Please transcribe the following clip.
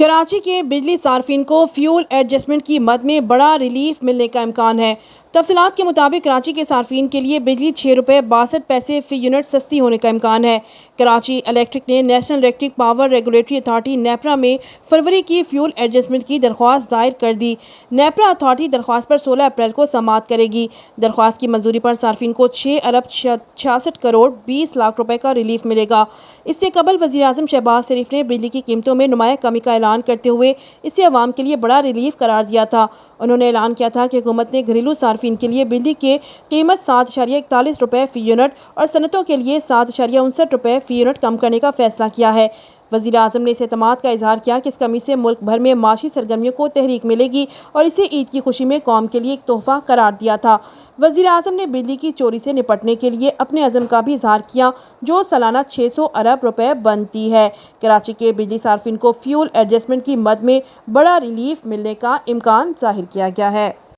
कराची के बिजली सार्फिन को फ्यूल एडजस्टमेंट की मद में बड़ा रिलीफ मिलने का इम्कान है। तफसीलात के मुताबिक कराची के सार्फिन के लिए बिजली ₹6.62 फी यूनिट सस्ती होने का इम्कान है। कराची इलेक्ट्रिक ने national electric power regulatory authority NEPRA में फरवरी की फ्यूल एडजस्टमेंट की दरख्वास्त दायर कर दी। नेपरा अथॉरिटी दरख्वास्त पर 16 अप्रैल को समाअत करेगी। दरख्वास्त की मंजूरी पर सार्फिन को 6 अरब 66 करोड़ 20 लाख रुपए का रिलीफ मिलेगा। इससे कबल वज़ीर आज़म शहबाज शरीफ ने बिजली की कीमतों में नुमाया कमी का ऐलान करते हुए इसे अवाम के लिए बड़ा रिलीफ करार दिया था। उन्होंने ऐलान किया था कि हुकूमत ने घरेलू सार्फिन के लिए बिजली की कीमत 7.41 रुपए फी यूनिट और सनतों के लिए 7.59 रुपए फी यूनिट कम करने का फैसला किया है। वज़ीर आज़म ने इस एतमाद का इजहार किया कि इस कमी से मुल्क भर में माशी सरगर्मियों को तहरीक मिलेगी और इसे ईद की खुशी में कौम के लिए एक तोहफा करार दिया था। वज़ीर आज़म ने बिजली की चोरी से निपटने के लिए अपने अज़म का भी इजहार किया, जो सालाना 600 अरब रुपए बनती है। कराची के बिजली सार्फिन को फ्यूल एडजस्टमेंट की मद में बड़ा रिलीफ मिलने का इम्कान जाहिर किया गया है।